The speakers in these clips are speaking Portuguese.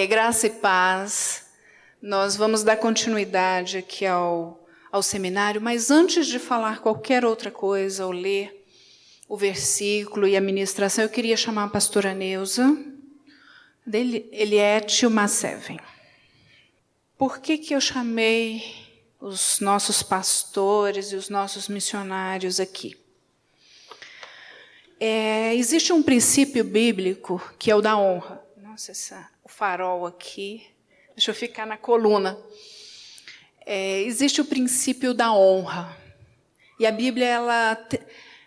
Graça e paz. Nós vamos dar continuidade aqui ao seminário, mas antes de falar qualquer outra coisa, ou ler o versículo e a ministração, eu queria chamar a pastora Neuza, Eliette e o Maseven. Por que eu chamei os nossos pastores e os nossos missionários aqui? Existe um princípio bíblico que é o da honra. Nossa, o farol aqui. Deixa eu ficar na coluna. Existe o princípio da honra. E a Bíblia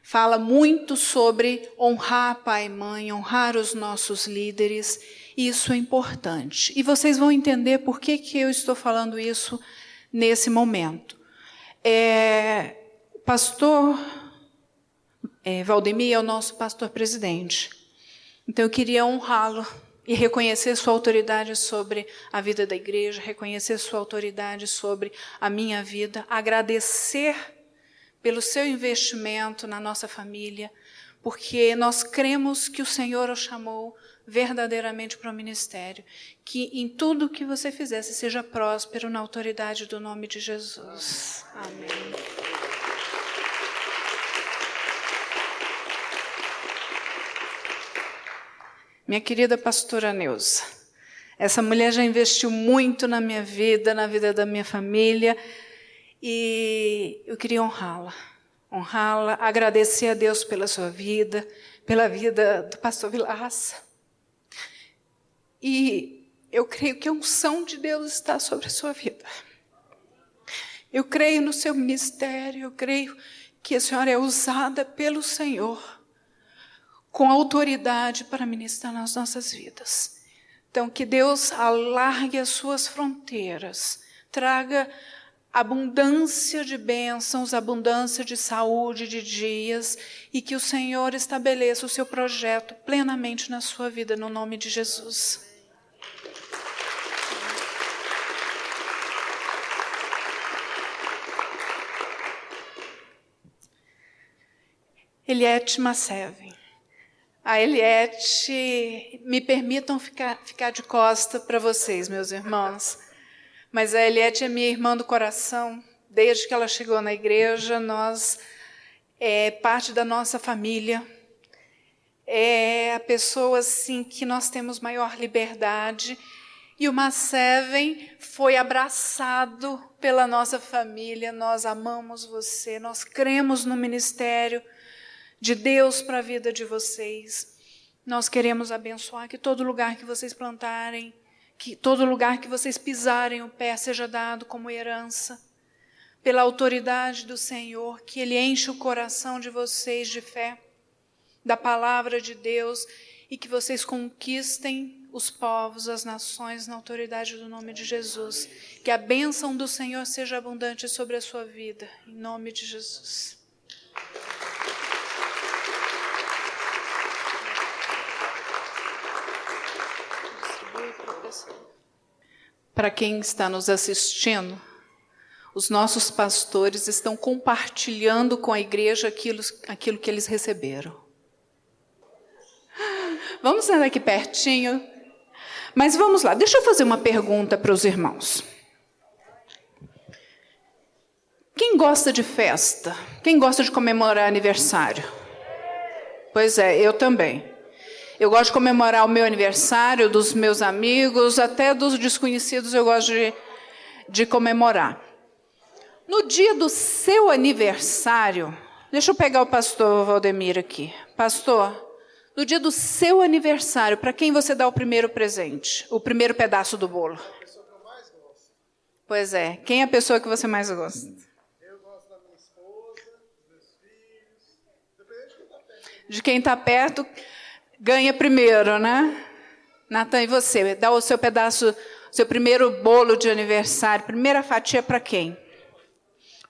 fala muito sobre honrar pai e mãe, honrar os nossos líderes. E isso é importante. E vocês vão entender por que eu estou falando isso nesse momento. O pastor Valdemir é o nosso pastor presidente. Então eu queria honrá-lo e reconhecer sua autoridade sobre a vida da igreja, reconhecer sua autoridade sobre a minha vida, agradecer pelo seu investimento na nossa família, porque nós cremos que o Senhor o chamou verdadeiramente para o ministério, que em tudo que você fizesse seja próspero na autoridade do nome de Jesus. Amém. Minha querida pastora Neuza, essa mulher já investiu muito na minha vida, na vida da minha família, e eu queria honrá-la, agradecer a Deus pela sua vida, pela vida do pastor Vilaça. E eu creio que a unção de Deus está sobre a sua vida. Eu creio no seu ministério, eu creio que a senhora é usada pelo Senhor com autoridade para ministrar nas nossas vidas. Então, que Deus alargue as suas fronteiras, traga abundância de bênçãos, abundância de saúde, de dias, e que o Senhor estabeleça o seu projeto plenamente na sua vida, no nome de Jesus. Eliette Maseven. A Eliette, me permitam ficar de costa para vocês, meus irmãos, mas a Eliette é minha irmã do coração. Desde que ela chegou na igreja, é parte da nossa família. É a pessoa assim, que nós temos maior liberdade. E o Maseven foi abraçado pela nossa família. Nós amamos você, nós cremos no ministério de Deus para a vida de vocês. Nós queremos abençoar que todo lugar que vocês plantarem, que todo lugar que vocês pisarem o pé seja dado como herança, pela autoridade do Senhor, que Ele enche o coração de vocês de fé, da palavra de Deus, e que vocês conquistem os povos, as nações, na autoridade do nome de Jesus. Que a bênção do Senhor seja abundante sobre a sua vida, em nome de Jesus. Para quem está nos assistindo, os nossos pastores estão compartilhando com a igreja aquilo que eles receberam. Vamos sentar aqui pertinho. Mas vamos lá, deixa eu fazer uma pergunta para os irmãos. Quem gosta de festa? Quem gosta de comemorar aniversário? Pois é, eu também. Eu gosto de comemorar o meu aniversário, dos meus amigos, até dos desconhecidos eu gosto de comemorar. No dia do seu aniversário, deixa eu pegar o pastor Valdemir aqui. Pastor, no dia do seu aniversário, para quem você dá o primeiro presente? O primeiro pedaço do bolo? A pessoa que eu mais gosto. Pois é, quem é a pessoa que você mais gosta? Eu gosto da minha esposa, dos meus filhos, dependendo de quem está perto. De quem está perto, ganha primeiro, né? Natan, e você? Dá o seu pedaço, seu primeiro bolo de aniversário, primeira fatia para quem?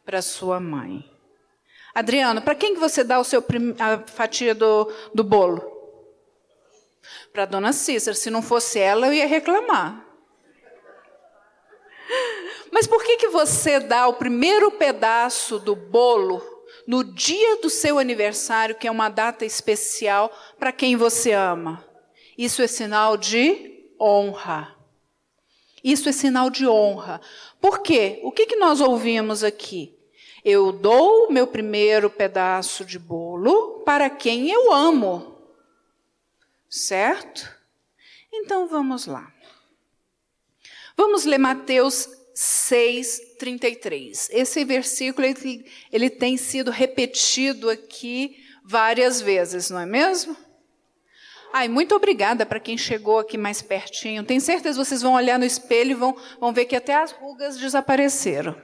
Para sua mãe. Adriano, para quem que você dá a fatia do bolo? Para a dona Cícera. Se não fosse ela, eu ia reclamar. Mas por que você dá o primeiro pedaço do bolo no dia do seu aniversário, que é uma data especial, para quem você ama? Isso é sinal de honra. Isso é sinal de honra. Por quê? O que nós ouvimos aqui? Eu dou o meu primeiro pedaço de bolo para quem eu amo. Certo? Então vamos lá. Vamos ler Mateus 6:33. Esse versículo ele tem sido repetido aqui várias vezes, não é mesmo? Ai, muito obrigada para quem chegou aqui mais pertinho. Tenho certeza que vocês vão olhar no espelho e vão ver que até as rugas desapareceram.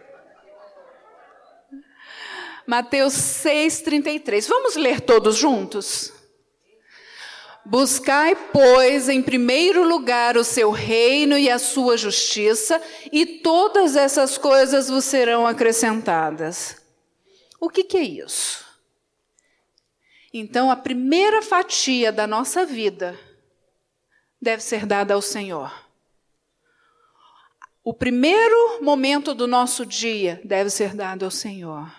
Mateus 6:33. Vamos ler todos juntos? Buscai, pois, em primeiro lugar o seu reino e a sua justiça, e todas essas coisas vos serão acrescentadas. O que é isso? Então, a primeira fatia da nossa vida deve ser dada ao Senhor. O primeiro momento do nosso dia deve ser dado ao Senhor.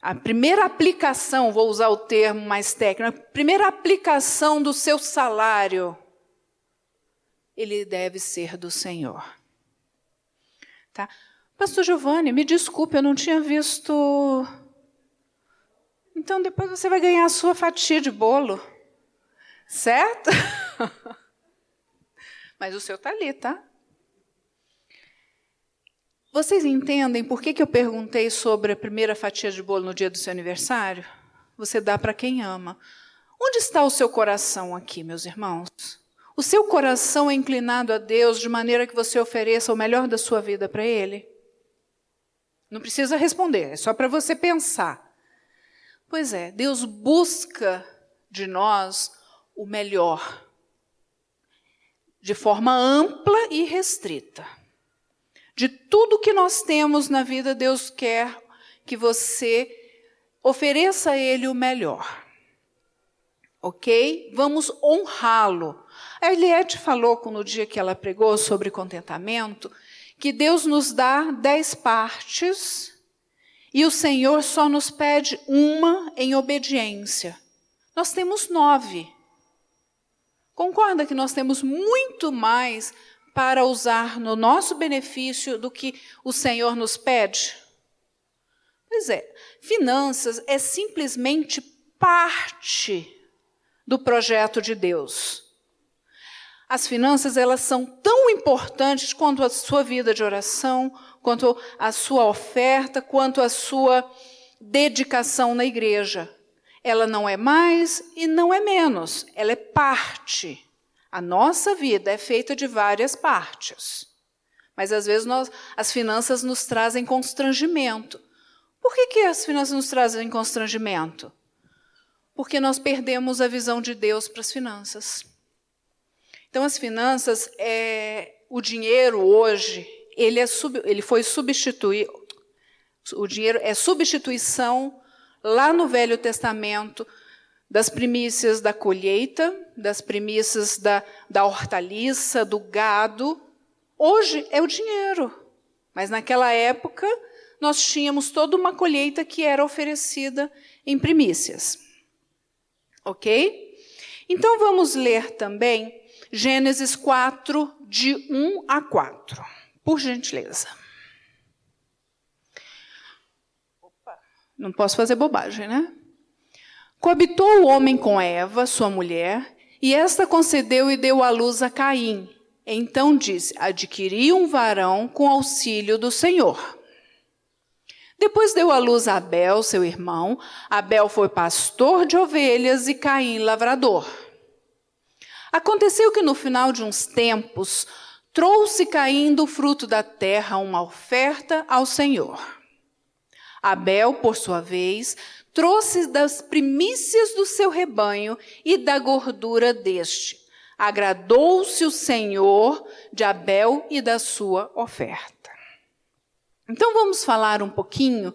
A primeira aplicação, vou usar o termo mais técnico, a primeira aplicação do seu salário, ele deve ser do Senhor. Tá? Pastor Giovanni, me desculpe, eu não tinha visto. Então, depois você vai ganhar a sua fatia de bolo. Certo? Mas o seu está ali, tá? Vocês entendem por que eu perguntei sobre a primeira fatia de bolo no dia do seu aniversário? Você dá para quem ama. Onde está o seu coração aqui, meus irmãos? O seu coração é inclinado a Deus de maneira que você ofereça o melhor da sua vida para Ele? Não precisa responder, é só para você pensar. Pois é, Deus busca de nós o melhor, de forma ampla e restrita. De tudo que nós temos na vida, Deus quer que você ofereça a Ele o melhor. Ok? Vamos honrá-lo. A Eliette falou no dia que ela pregou sobre contentamento, que Deus nos dá 10 partes e o Senhor só nos pede uma em obediência. Nós temos 9. Concorda que nós temos muito mais para usar no nosso benefício do que o Senhor nos pede? Pois é, finanças é simplesmente parte do projeto de Deus. As finanças, elas são tão importantes quanto a sua vida de oração, quanto a sua oferta, quanto a sua dedicação na igreja. Ela não é mais e não é menos, ela é parte. A nossa vida é feita de várias partes. Mas, às vezes, as finanças nos trazem constrangimento. Por que as finanças nos trazem constrangimento? Porque nós perdemos a visão de Deus para as finanças. Então, as finanças, o dinheiro hoje, ele foi substituído. O dinheiro é substituição, lá no Velho Testamento, das primícias da colheita, das primícias da hortaliça, do gado. Hoje é o dinheiro. Mas naquela época, nós tínhamos toda uma colheita que era oferecida em primícias. Ok? Então, vamos ler também Gênesis 4, de 1 a 4. Por gentileza. Opa, não posso fazer bobagem, né? Coabitou o homem com Eva, sua mulher, e esta concedeu e deu à luz a Caim. Então disse: adquiri um varão com auxílio do Senhor. Depois deu à luz a Abel, seu irmão. Abel foi pastor de ovelhas e Caim lavrador. Aconteceu que no final de uns tempos, trouxe Caim do fruto da terra uma oferta ao Senhor. Abel, por sua vez, trouxe das primícias do seu rebanho e da gordura deste. Agradou-se o Senhor de Abel e da sua oferta. Então vamos falar um pouquinho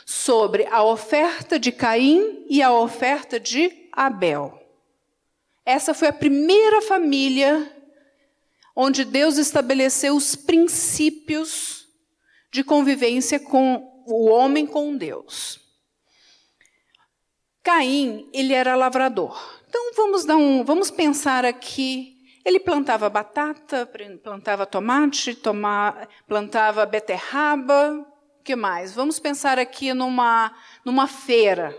sobre a oferta de Caim e a oferta de Abel. Essa foi a primeira família onde Deus estabeleceu os princípios de convivência com o homem com Deus. Caim, ele era lavrador. Então, vamos pensar aqui. Ele plantava batata, plantava tomate, plantava beterraba. O que mais? Vamos pensar aqui numa feira.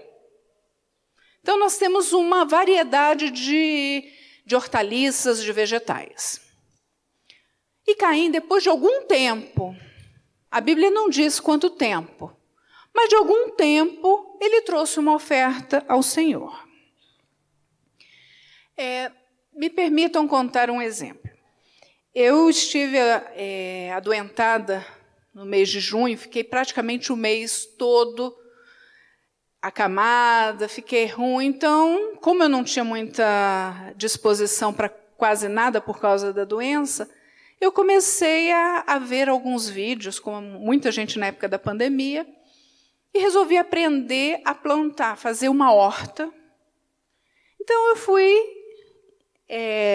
Então, nós temos uma variedade de hortaliças, de vegetais. E Caim, depois de algum tempo, a Bíblia não diz quanto tempo, mas de algum tempo ele trouxe uma oferta ao Senhor. Me permitam contar um exemplo. Eu estive adoentada no mês de junho, fiquei praticamente o mês todo acamada, fiquei ruim. Então, como eu não tinha muita disposição para quase nada por causa da doença, eu comecei a ver alguns vídeos, como muita gente na época da pandemia, e resolvi aprender a plantar, fazer uma horta. Então, eu fui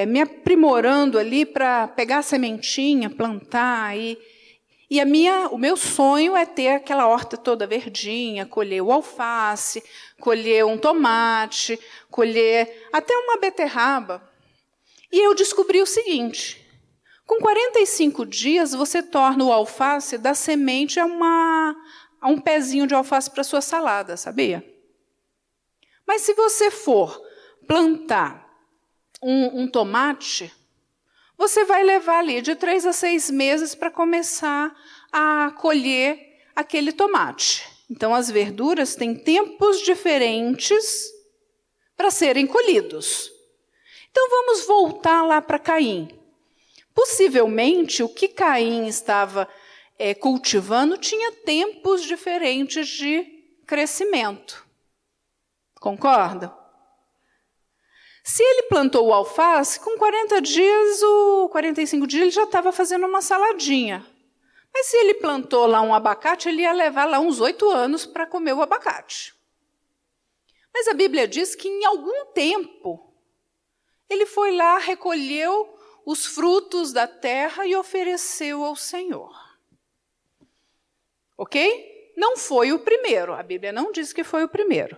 me aprimorando ali para pegar a sementinha, plantar. O meu sonho é ter aquela horta toda verdinha, colher o alface, colher um tomate, colher até uma beterraba. E eu descobri o seguinte: com 45 dias, você torna o alface da semente a um pezinho de alface para a sua salada, sabia? Mas se você for plantar um tomate, você vai levar ali de 3 a 6 meses para começar a colher aquele tomate. Então, as verduras têm tempos diferentes para serem colhidos. Então, vamos voltar lá para Caim. Possivelmente, o que Caim estava cultivando tinha tempos diferentes de crescimento. Concordam? Se ele plantou o alface, com 40 dias ou 45 dias, ele já estava fazendo uma saladinha. Mas se ele plantou lá um abacate, ele ia levar lá uns 8 anos para comer o abacate. Mas a Bíblia diz que em algum tempo, ele foi lá, recolheu os frutos da terra e ofereceu ao Senhor. Ok? Não foi o primeiro, a Bíblia não diz que foi o primeiro.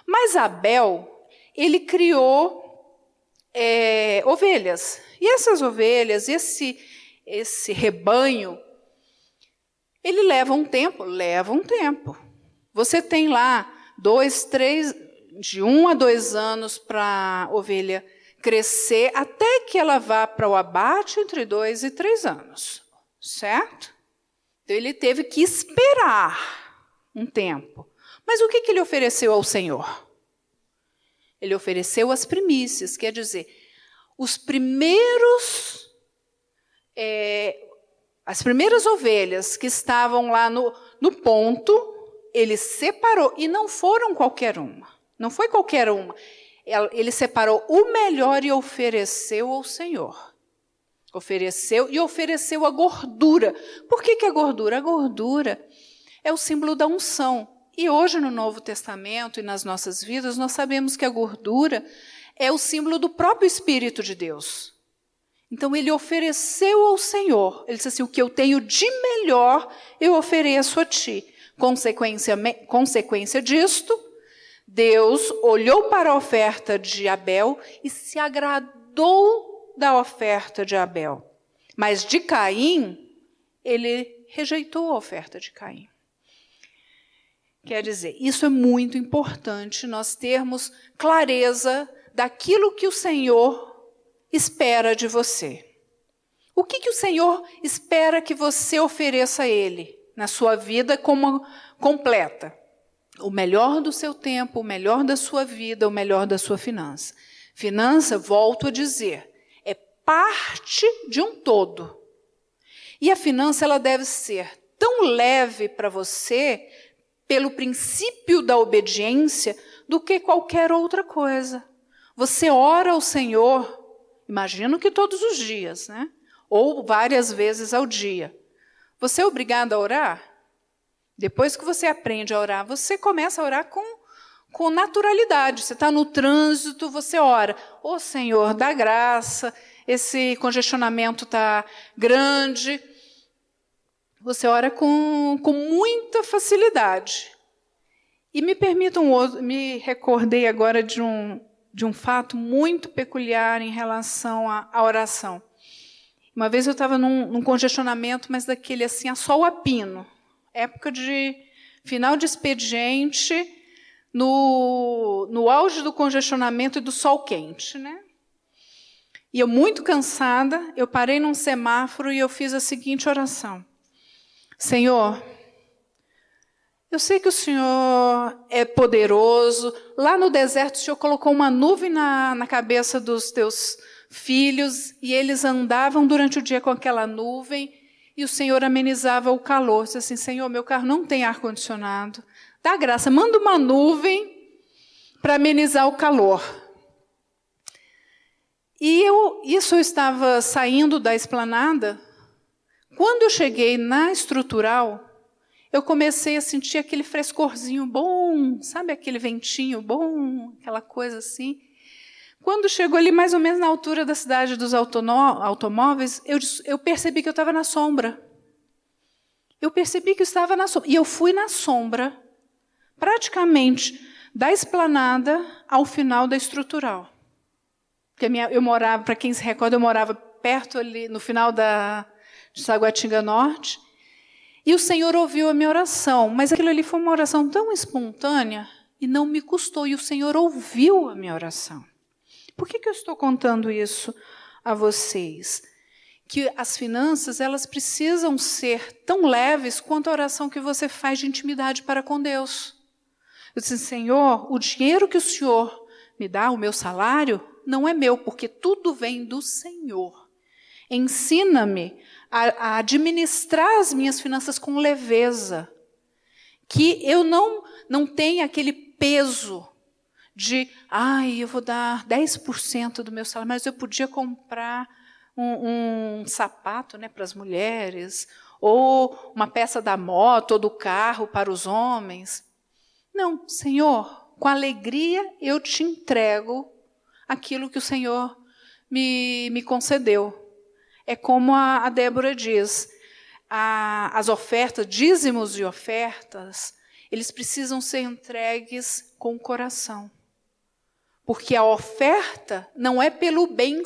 Mas Abel, ele criou ovelhas. E essas ovelhas, esse rebanho, ele leva um tempo? Leva um tempo. Você tem lá de 1 a 2 anos para a ovelha crescer, até que ela vá para o abate entre 2 e 3 anos. Certo? Então, ele teve que esperar um tempo. Mas o que ele ofereceu ao Senhor? Ele ofereceu as primícias, quer dizer, as primeiras ovelhas que estavam lá no ponto, ele separou, e não foram qualquer uma. Não foi qualquer uma. Ele separou o melhor e ofereceu ao Senhor. Ofereceu a gordura. Por que a gordura? A gordura é o símbolo da unção. E hoje, no Novo Testamento e nas nossas vidas, nós sabemos que a gordura é o símbolo do próprio Espírito de Deus. Então, ele ofereceu ao Senhor. Ele disse assim: o que eu tenho de melhor, eu ofereço a ti. Consequência disto, Deus olhou para a oferta de Abel e se agradou da oferta de Abel. Mas de Caim, ele rejeitou a oferta de Caim. Quer dizer, isso é muito importante, nós termos clareza daquilo que o Senhor espera de você. O que o Senhor espera que você ofereça a Ele na sua vida como completa? O melhor do seu tempo, o melhor da sua vida, o melhor da sua finança. Finança, volto a dizer, é parte de um todo. E a finança, ela deve ser tão leve para você, pelo princípio da obediência, do que qualquer outra coisa. Você ora ao Senhor, imagino que todos os dias, né? Ou várias vezes ao dia. Você é obrigado a orar? Depois que você aprende a orar, você começa a orar com naturalidade. Você está no trânsito, você ora. Ô Senhor, dá graça, esse congestionamento está grande. Você ora com muita facilidade. E me permitam, me recordei agora de de um fato muito peculiar em relação à oração. Uma vez eu estava num congestionamento, mas daquele assim, a sol a pino, época de final de expediente, no auge do congestionamento e do sol quente, né? E eu muito cansada, eu parei num semáforo e eu fiz a seguinte oração: Senhor, eu sei que o Senhor é poderoso. Lá no deserto, o Senhor colocou uma nuvem na cabeça dos teus filhos, e eles andavam durante o dia com aquela nuvem, e o Senhor amenizava o calor. Disse assim: Senhor, meu carro não tem ar-condicionado. Dá graça, manda uma nuvem para amenizar o calor. E eu estava saindo da esplanada. Quando eu cheguei na estrutural, eu comecei a sentir aquele frescorzinho bom, sabe aquele ventinho bom, aquela coisa assim. Quando chegou ali mais ou menos na altura da cidade dos automóveis, eu percebi que eu estava na sombra. Eu percebi que eu estava na sombra. E eu fui na sombra, praticamente da esplanada ao final da estrutural. Porque eu morava, para quem se recorda, eu morava perto ali, no final de Taguatinga Norte. E o Senhor ouviu a minha oração, mas aquilo ali foi uma oração tão espontânea e não me custou. E o Senhor ouviu a minha oração. Por que eu estou contando isso a vocês? Que as finanças, elas precisam ser tão leves quanto a oração que você faz de intimidade para com Deus. Eu disse: Senhor, o dinheiro que o Senhor me dá, o meu salário, não é meu, porque tudo vem do Senhor. Ensina-me a administrar as minhas finanças com leveza, que eu não tenha aquele peso de, eu vou dar 10% do meu salário, mas eu podia comprar um sapato, né, para as mulheres, ou uma peça da moto ou do carro para os homens. Não, Senhor, com alegria eu te entrego aquilo que o Senhor me concedeu. É como a Débora diz, as ofertas, dízimos e ofertas, eles precisam ser entregues com o coração. Porque a oferta não é pelo bem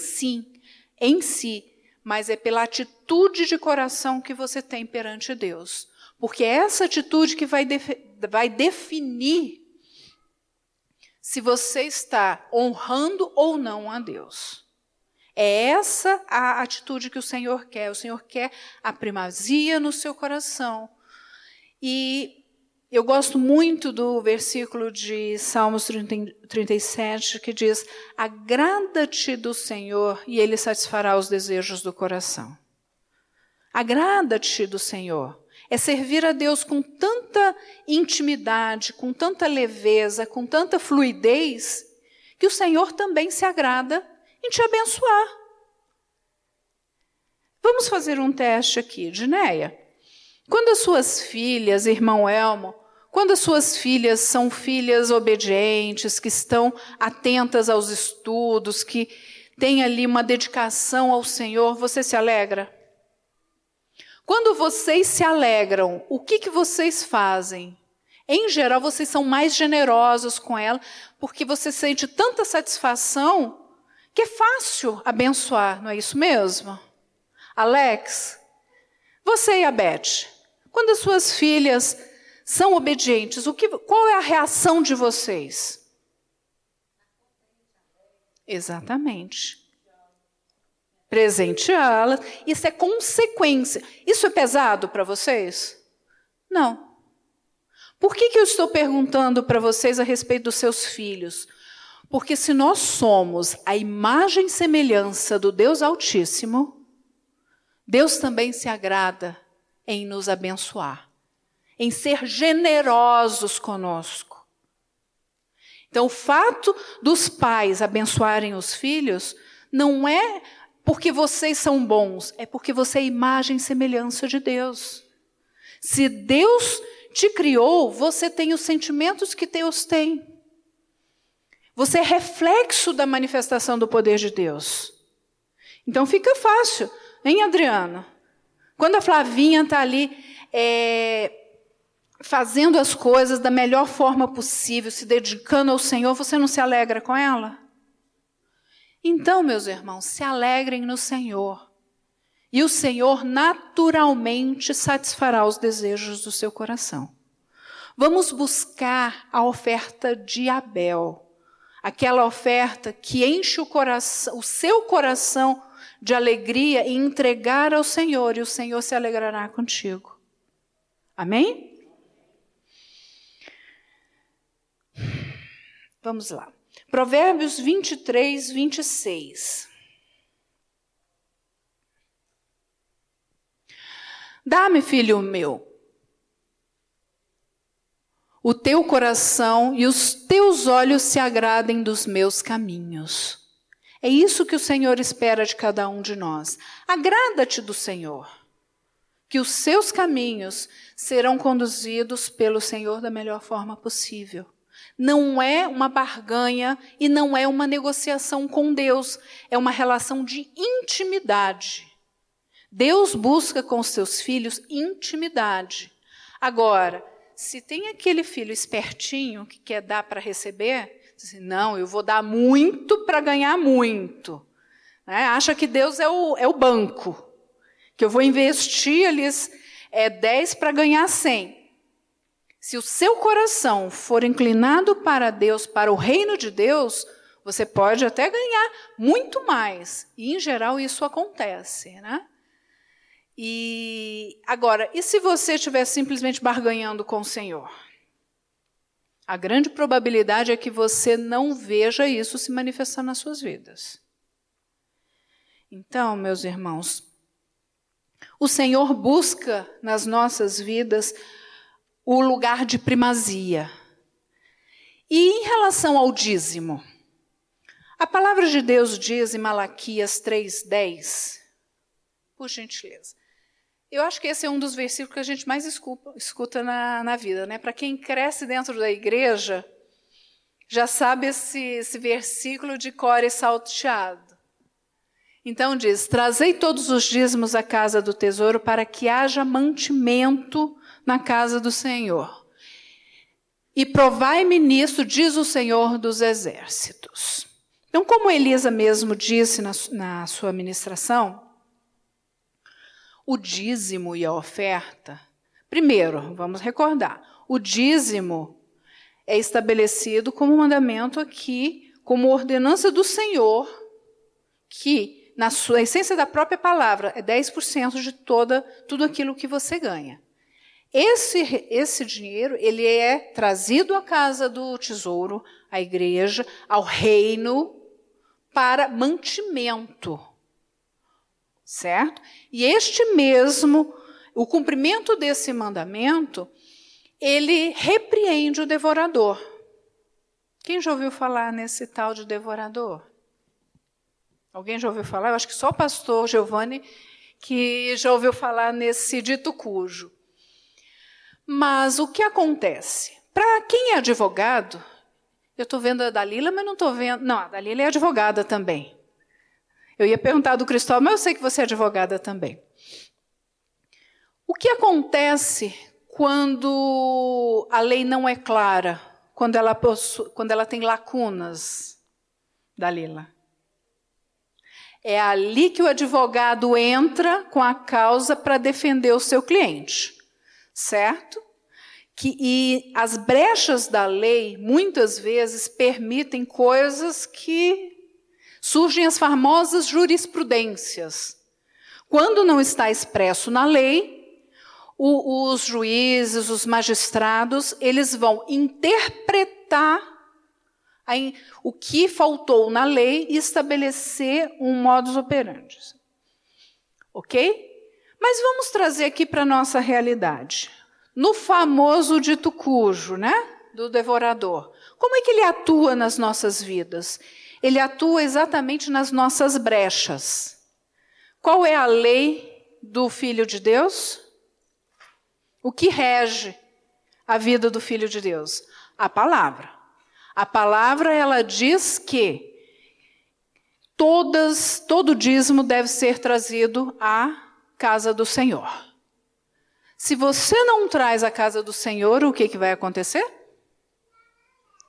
em si, mas é pela atitude de coração que você tem perante Deus. Porque é essa atitude que vai definir se você está honrando ou não a Deus. É essa a atitude que o Senhor quer. O Senhor quer a primazia no seu coração. E eu gosto muito do versículo de Salmos 37, que diz: agrada-te do Senhor e Ele satisfará os desejos do coração. Agrada-te do Senhor. É servir a Deus com tanta intimidade, com tanta leveza, com tanta fluidez, que o Senhor também se agrada em te abençoar. Vamos fazer um teste aqui, Dinéia. Quando as suas filhas, irmão Elmo, quando as suas filhas são filhas obedientes, que estão atentas aos estudos, que têm ali uma dedicação ao Senhor, você se alegra? Quando vocês se alegram, o que vocês fazem? Em geral, vocês são mais generosos com ela, porque você sente tanta satisfação que é fácil abençoar, não é isso mesmo? Alex, você e a Beth, quando as suas filhas são obedientes, qual é a reação de vocês? Exatamente. Presenteá-las. Isso é consequência. Isso é pesado para vocês? Não. Por que eu estou perguntando para vocês a respeito dos seus filhos? Porque se nós somos a imagem e semelhança do Deus Altíssimo, Deus também se agrada em nos abençoar, em ser generosos conosco. Então, o fato dos pais abençoarem os filhos não é porque vocês são bons, é porque você é imagem e semelhança de Deus. Se Deus te criou, você tem os sentimentos que Deus tem. Você é reflexo da manifestação do poder de Deus. Então fica fácil, hein, Adriana? Quando a Flavinha está ali fazendo as coisas da melhor forma possível, se dedicando ao Senhor, você não se alegra com ela? Então, meus irmãos, se alegrem no Senhor. E o Senhor naturalmente satisfará os desejos do seu coração. Vamos buscar a oferta de Abel, aquela oferta que enche o seu coração de alegria e entregar ao Senhor, e o Senhor se alegrará contigo. Amém? Vamos lá. Provérbios 23, 26. Dá-me, filho meu, o teu coração e os teus olhos se agradem dos meus caminhos. É isso que o Senhor espera de cada um de nós. Agrada-te do Senhor, que os seus caminhos serão conduzidos pelo Senhor da melhor forma possível. Não é uma barganha e não é uma negociação com Deus, é uma relação de intimidade. Deus busca com os seus filhos intimidade. Agora, se tem aquele filho espertinho que quer dar para receber, diz assim, não, eu vou dar muito para ganhar muito. Né? Acha que Deus é o banco, que eu vou investir ali 10 para ganhar 100. Se o seu coração for inclinado para Deus, para o reino de Deus, você pode até ganhar muito mais. E, em geral, isso acontece, né? E agora, e se você estiver simplesmente barganhando com o Senhor? A grande probabilidade é que você não veja isso se manifestar nas suas vidas. Então, meus irmãos, o Senhor busca nas nossas vidas o lugar de primazia. E em relação ao dízimo, a palavra de Deus diz em Malaquias 3:10, por gentileza. Eu acho que esse é um dos versículos que a gente mais escuta na vida, né? Para quem cresce dentro da igreja, já sabe esse versículo de cor e salteado. Então diz, trazei todos os dízimos à casa do tesouro para que haja mantimento na casa do Senhor. E provai-me nisso, diz o Senhor dos exércitos. Então, como Elisa mesmo disse na sua ministração, o dízimo e a oferta, primeiro, vamos recordar, o dízimo é estabelecido como mandamento aqui, como ordenança do Senhor, que, na sua essência da própria palavra, é 10% de tudo aquilo que você ganha. Esse dinheiro, ele é trazido à casa do tesouro, à igreja, ao reino, para mantimento. Certo? E o cumprimento desse mandamento, ele repreende o devorador. Quem já ouviu falar nesse tal de devorador? Alguém já ouviu falar? Eu acho que só o pastor Giovanni que já ouviu falar nesse dito cujo. Mas o que acontece? Para quem é advogado, eu estou vendo a Dalila, mas não estou vendo... Não, a Dalila é advogada também. Eu ia perguntar do Cristóvão, mas eu sei que você é advogada também. O que acontece quando a lei não é clara, quando ela tem lacunas, Dalila? É ali que o advogado entra com a causa para defender o seu cliente, certo? E as brechas da lei, muitas vezes, permitem coisas que surgem as famosas jurisprudências. Quando não está expresso na lei, os juízes, os magistrados, eles vão interpretar o que faltou na lei e estabelecer um modus operandi. Ok? Mas vamos trazer aqui para a nossa realidade. No famoso dito cujo, né? Do devorador. Como é que ele atua nas nossas vidas? Ele atua exatamente nas nossas brechas. Qual é a lei do Filho de Deus? O que rege a vida do Filho de Deus? A palavra. A palavra, ela diz que todo dízimo deve ser trazido à casa do Senhor. Se você não traz à casa do Senhor, o que vai acontecer?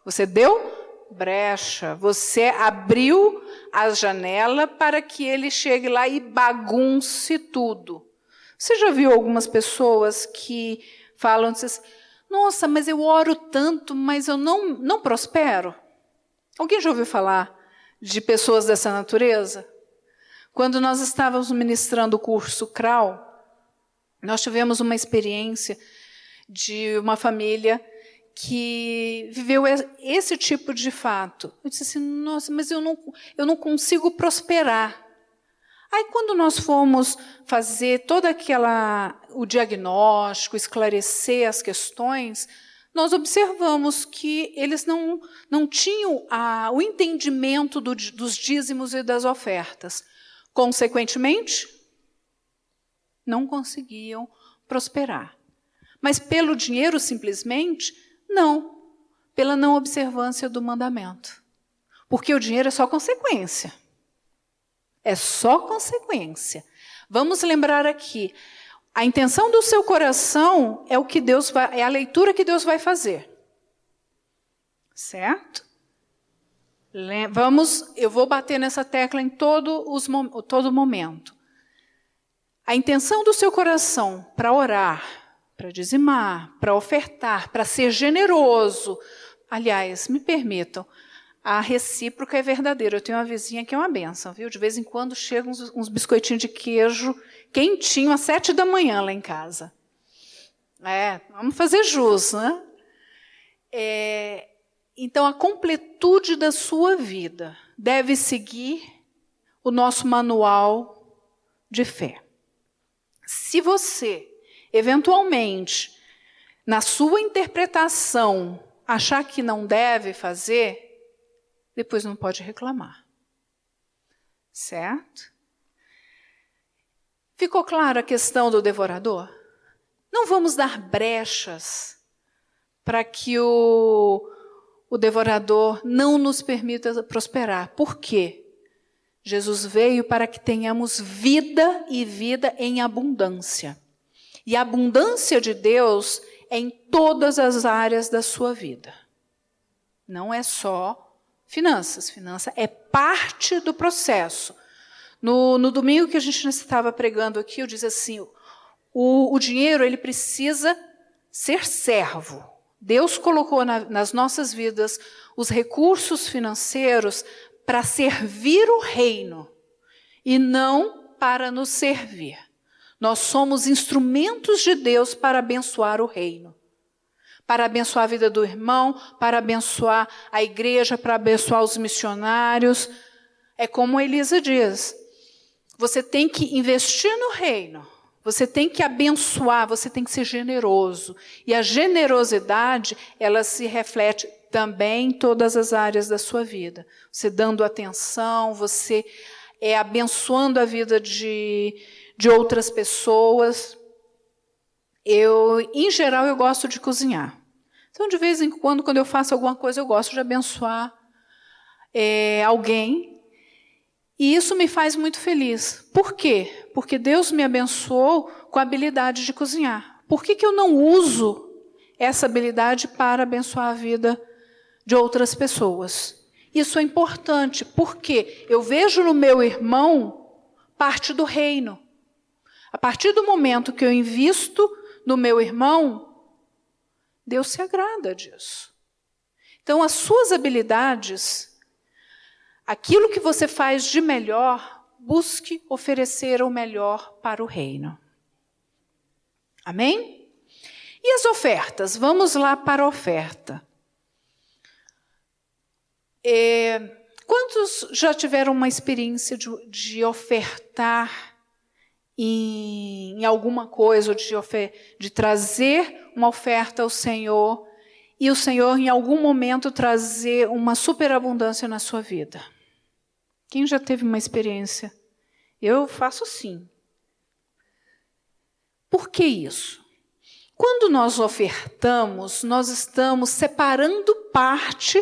Você deu brecha, você abriu a janela para que ele chegue lá e bagunce tudo. Você já viu algumas pessoas que falam assim, nossa, mas eu oro tanto, mas eu não prospero? Alguém já ouviu falar de pessoas dessa natureza? Quando nós estávamos ministrando o curso CRAU, nós tivemos uma experiência de uma família que viveu esse tipo de fato. Eu disse assim, nossa, mas eu não consigo prosperar. Aí, quando nós fomos fazer o diagnóstico, esclarecer as questões, nós observamos que eles não tinham o entendimento dos dízimos e das ofertas. Consequentemente, não conseguiam prosperar. Mas pelo dinheiro, simplesmente, não. Pela não observância do mandamento. Porque o dinheiro é só consequência. É só consequência. Vamos lembrar aqui, a intenção do seu coração é a leitura que Deus vai fazer. Certo? Eu vou bater nessa tecla em todo momento. A intenção do seu coração para orar, para dizimar, para ofertar, para ser generoso. Aliás, me permitam, a recíproca é verdadeira. Eu tenho uma vizinha que é uma bênção, viu? De vez em quando chegam uns biscoitinhos de queijo quentinho às 7 da manhã lá em casa. Vamos fazer jus, né? Então, a completude da sua vida deve seguir o nosso manual de fé. Se você, eventualmente, na sua interpretação, achar que não deve fazer, depois não pode reclamar. Certo? Ficou clara a questão do devorador? Não vamos dar brechas para que o devorador não nos permita prosperar. Por quê? Jesus veio para que tenhamos vida e vida em abundância. E a abundância de Deus é em todas as áreas da sua vida. Não é só finanças. Finança é parte do processo. No domingo que a gente estava pregando aqui, eu disse assim, o dinheiro ele precisa ser servo. Deus colocou nas nossas vidas os recursos financeiros para servir o reino e não para nos servir. Nós somos instrumentos de Deus para abençoar o reino. Para abençoar a vida do irmão, para abençoar a igreja, para abençoar os missionários. É como a Elisa diz, você tem que investir no reino, você tem que abençoar, você tem que ser generoso. E a generosidade, ela se reflete também em todas as áreas da sua vida. Você dando atenção, você abençoando a vida de outras pessoas. Em geral, eu gosto de cozinhar. Então, de vez em quando eu faço alguma coisa, eu gosto de abençoar alguém. E isso me faz muito feliz. Por quê? Porque Deus me abençoou com a habilidade de cozinhar. Por que eu não uso essa habilidade para abençoar a vida de outras pessoas? Isso é importante, porque eu vejo no meu irmão parte do reino. A partir do momento que eu invisto no meu irmão, Deus se agrada disso. Então, as suas habilidades, aquilo que você faz de melhor, busque oferecer o melhor para o reino. Amém? E as ofertas? Vamos lá para a oferta. Quantos já tiveram uma experiência de ofertar em alguma coisa, ou de trazer uma oferta ao Senhor, e o Senhor, em algum momento, trazer uma superabundância na sua vida? Quem já teve uma experiência? Eu faço sim. Por que isso? Quando nós ofertamos, nós estamos separando parte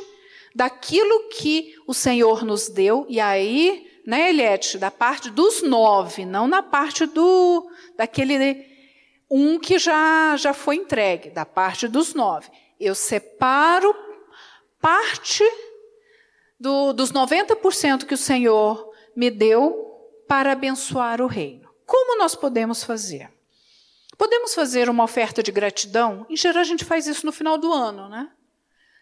daquilo que o Senhor nos deu, e aí, né, Eliette, da parte dos 9, não na parte daquele 1 que já foi entregue, da parte dos 9. Eu separo parte dos 90% que o Senhor me deu para abençoar o reino. Como nós podemos fazer? Podemos fazer uma oferta de gratidão? Em geral, a gente faz isso no final do ano, né?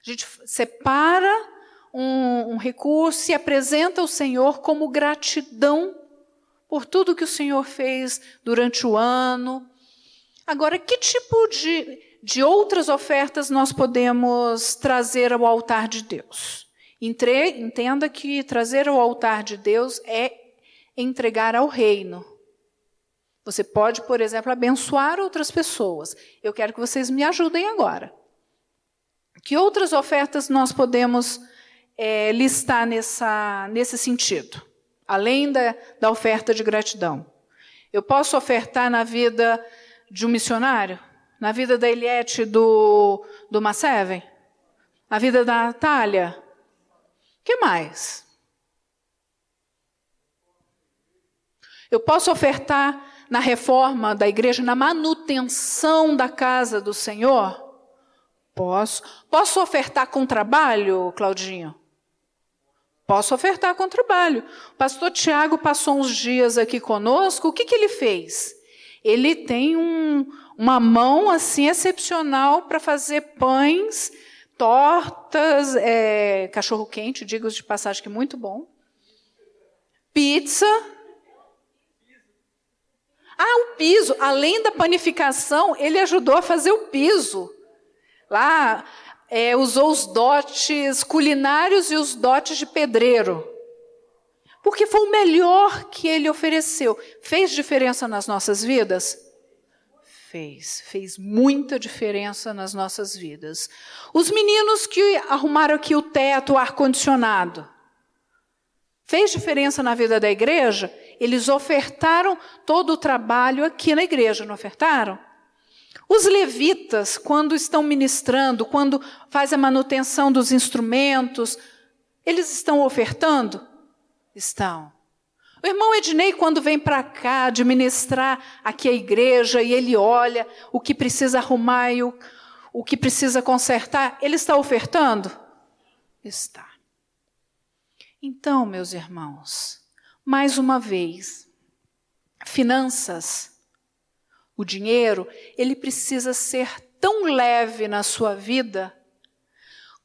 A gente separa um recurso e apresenta ao Senhor como gratidão por tudo que o Senhor fez durante o ano. Agora, que tipo de outras ofertas nós podemos trazer ao altar de Deus? Entenda que trazer ao altar de Deus é entregar ao reino. Você pode, por exemplo, abençoar outras pessoas. Eu quero que vocês me ajudem agora. Que outras ofertas nós podemos listar nesse sentido? Além da oferta de gratidão. Eu posso ofertar na vida de um missionário? Na vida da Eliette do Maseven? Na vida da Natália? O que mais? Eu posso ofertar na reforma da igreja, na manutenção da casa do Senhor? Posso. Posso ofertar com trabalho, Claudinho? Posso ofertar com trabalho. O pastor Tiago passou uns dias aqui conosco. O que ele fez? Ele tem uma mão assim excepcional para fazer pães, tortas, cachorro-quente, digo de passagem que é muito bom. Pizza. O piso. Além da panificação, ele ajudou a fazer o piso. Lá usou os dotes culinários e os dotes de pedreiro. Porque foi o melhor que ele ofereceu. Fez diferença nas nossas vidas? Fez muita diferença nas nossas vidas. Os meninos que arrumaram aqui o teto, o ar-condicionado, fez diferença na vida da igreja? Eles ofertaram todo o trabalho aqui na igreja, não ofertaram? Os levitas, quando estão ministrando, quando fazem a manutenção dos instrumentos, eles estão ofertando? Estão. O irmão Ednei, quando vem para cá administrar aqui a igreja, e ele olha o que precisa arrumar e o que precisa consertar, ele está ofertando? Está. Então, meus irmãos, mais uma vez, finanças, o dinheiro, ele precisa ser tão leve na sua vida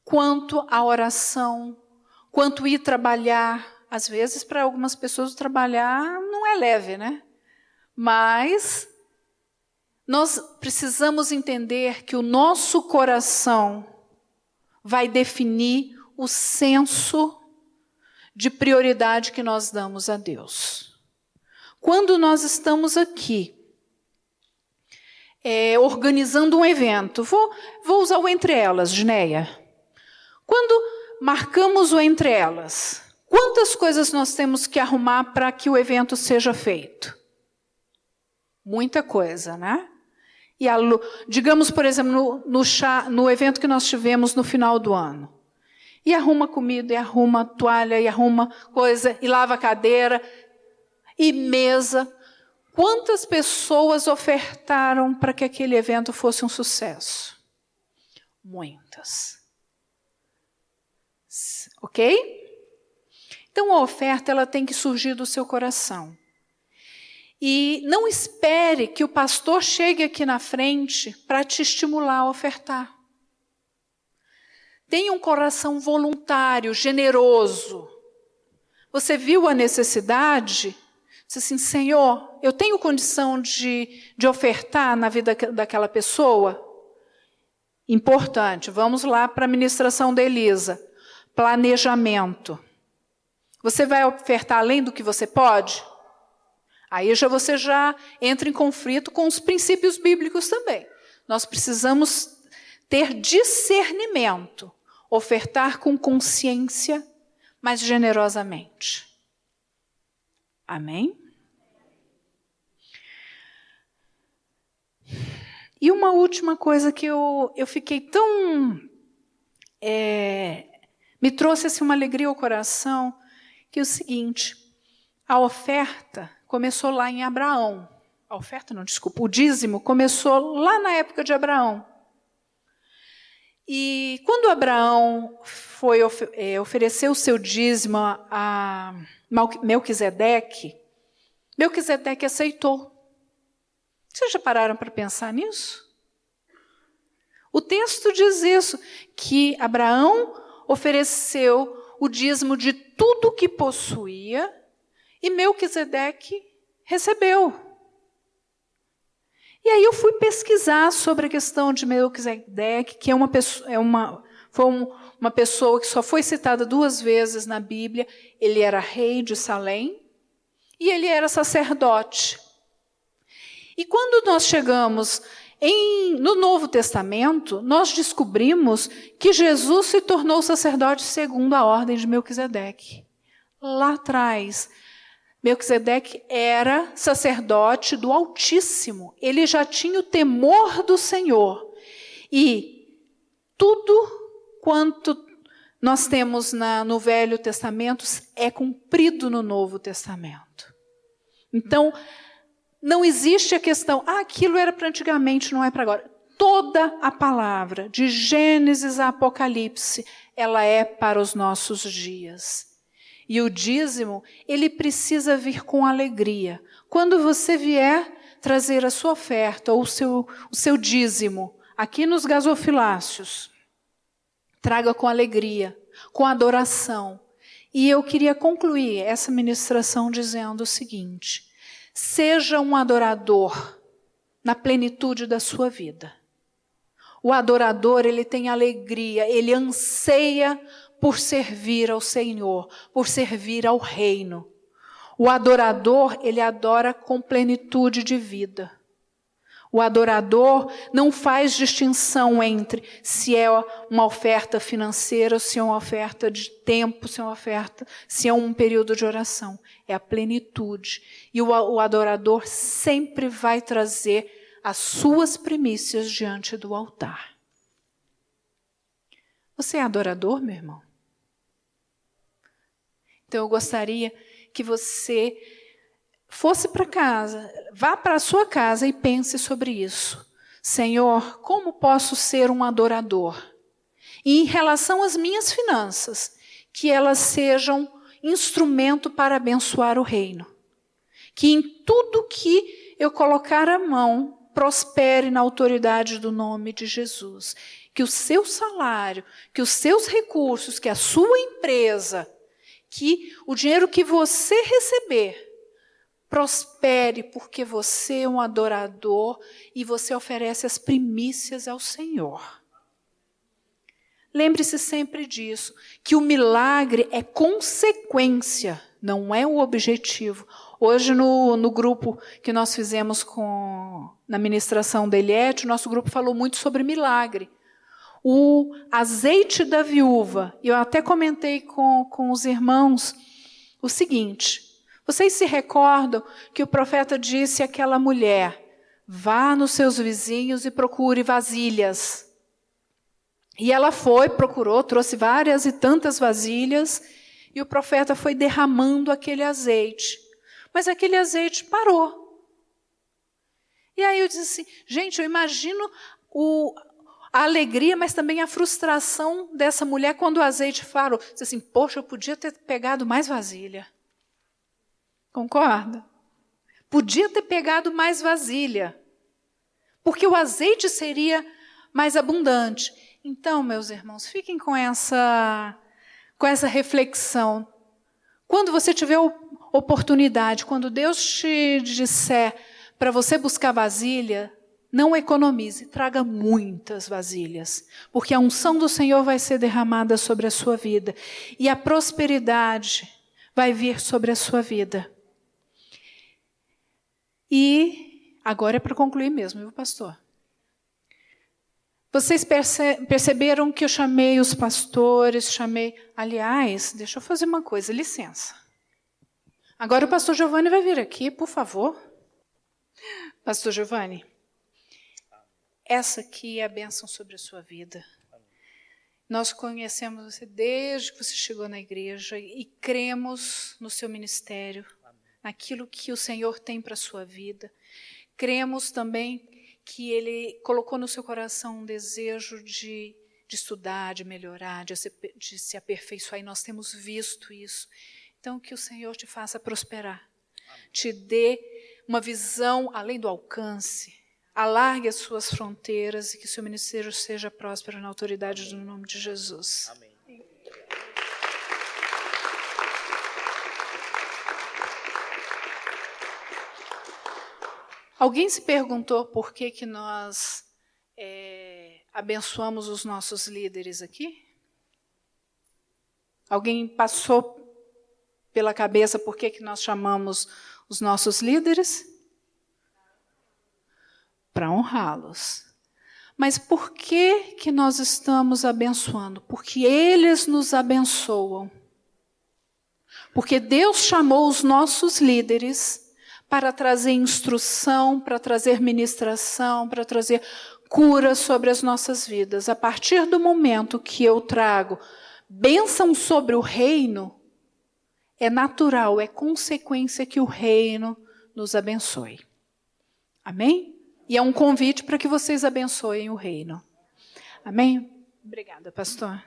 quanto a oração, quanto ir trabalhar. Às vezes, para algumas pessoas, trabalhar não é leve, né? Mas nós precisamos entender que o nosso coração vai definir o senso de prioridade que nós damos a Deus. Quando nós estamos aqui, organizando um evento, vou usar o Entre Elas, Gineia. Quando marcamos o Entre Elas, quantas coisas nós temos que arrumar para que o evento seja feito? Muita coisa, né? E digamos, por exemplo, no evento que nós tivemos no final do ano. E arruma comida, e arruma toalha, e arruma coisa, e lava a cadeira, e mesa. Quantas pessoas ofertaram para que aquele evento fosse um sucesso? Muitas. Ok? Então, a oferta ela tem que surgir do seu coração. E não espere que o pastor chegue aqui na frente para te estimular a ofertar. Tenha um coração voluntário, generoso. Você viu a necessidade? Disse assim, Senhor, eu tenho condição de ofertar na vida daquela pessoa? Importante, vamos lá para a ministração da Elisa. Planejamento. Você vai ofertar além do que você pode? Aí você já entra em conflito com os princípios bíblicos também. Nós precisamos ter discernimento, ofertar com consciência, mas generosamente. Amém? E uma última coisa que eu fiquei tão... me trouxe assim, uma alegria ao coração, que é o seguinte, a oferta começou lá em Abraão. A oferta não, desculpa, o dízimo começou lá na época de Abraão. E quando Abraão foi oferecer o seu dízimo a Melquisedeque, Melquisedeque aceitou. Vocês já pararam para pensar nisso? O texto diz isso, que Abraão ofereceu o dízimo de tudo que possuía e Melquisedeque recebeu. E aí eu fui pesquisar sobre a questão de Melquisedeque, que foi uma pessoa que só foi citada 2 vezes na Bíblia. Ele era rei de Salém e ele era sacerdote. E quando nós chegamos no Novo Testamento, nós descobrimos que Jesus se tornou sacerdote segundo a ordem de Melquisedeque. Lá atrás, Melquisedeque era sacerdote do Altíssimo. Ele já tinha o temor do Senhor. E tudo quanto nós temos no Velho Testamento é cumprido no Novo Testamento. Então, não existe a questão, aquilo era para antigamente, não é para agora. Toda a palavra, de Gênesis a Apocalipse, ela é para os nossos dias. E o dízimo, ele precisa vir com alegria. Quando você vier trazer a sua oferta ou o seu dízimo aqui nos gasofiláceos, traga com alegria, com adoração. E eu queria concluir essa ministração dizendo o seguinte: seja um adorador na plenitude da sua vida. O adorador, ele tem alegria, ele anseia por servir ao Senhor, por servir ao reino. O adorador, ele adora com plenitude de vida. O adorador não faz distinção entre se é uma oferta financeira, se é uma oferta de tempo, se é um período de oração. É a plenitude. E o adorador sempre vai trazer as suas primícias diante do altar. Você é adorador, meu irmão? Então eu gostaria que você fosse para casa, vá para a sua casa e pense sobre isso. Senhor, como posso ser um adorador? E em relação às minhas finanças, que elas sejam instrumento para abençoar o reino. Que em tudo que eu colocar a mão, prospere na autoridade do nome de Jesus. Que o seu salário, que os seus recursos, que a sua empresa, que o dinheiro que você receber, prospere, porque você é um adorador e você oferece as primícias ao Senhor. Lembre-se sempre disso, que o milagre é consequência, não é o objetivo. Hoje, no grupo que nós fizemos na ministração da Eliette, o nosso grupo falou muito sobre milagre. O azeite da viúva, eu até comentei com os irmãos o seguinte: vocês se recordam que o profeta disse àquela mulher: vá nos seus vizinhos e procure vasilhas. E ela foi, procurou, trouxe várias e tantas vasilhas, e o profeta foi derramando aquele azeite. Mas aquele azeite parou. E aí eu disse assim, gente, eu imagino a alegria, mas também a frustração dessa mulher quando o azeite parou. Disse assim, poxa, eu podia ter pegado mais vasilha. Concorda? Podia ter pegado mais vasilha, porque o azeite seria mais abundante. Então, meus irmãos, fiquem com essa reflexão. Quando você tiver oportunidade, quando Deus te disser para você buscar vasilha, não economize, traga muitas vasilhas, porque a unção do Senhor vai ser derramada sobre a sua vida e a prosperidade vai vir sobre a sua vida. E agora é para concluir mesmo, viu, pastor? Vocês perceberam que eu chamei os pastores, Aliás, deixa eu fazer uma coisa, licença. Agora o pastor Giovanni vai vir aqui, por favor. Pastor Giovanni, essa aqui é a bênção sobre a sua vida. Nós conhecemos você desde que você chegou na igreja e cremos no seu ministério, naquilo que o Senhor tem para a sua vida. Cremos também que Ele colocou no seu coração um desejo de de estudar, de melhorar, de se aperfeiçoar, e nós temos visto isso. Então, que o Senhor te faça prosperar, te dê uma visão além do alcance, alargue as suas fronteiras e que seu ministério seja próspero na autoridade do nome de Jesus. Amém. Alguém se perguntou por que nós abençoamos os nossos líderes aqui? Alguém passou pela cabeça por que nós chamamos os nossos líderes? Para honrá-los. Mas por que nós estamos abençoando? Porque eles nos abençoam. Porque Deus chamou os nossos líderes para trazer instrução, para trazer ministração, para trazer cura sobre as nossas vidas. A partir do momento que eu trago bênção sobre o reino, é natural, é consequência que o reino nos abençoe. Amém? E é um convite para que vocês abençoem o reino. Amém? Obrigada, pastor.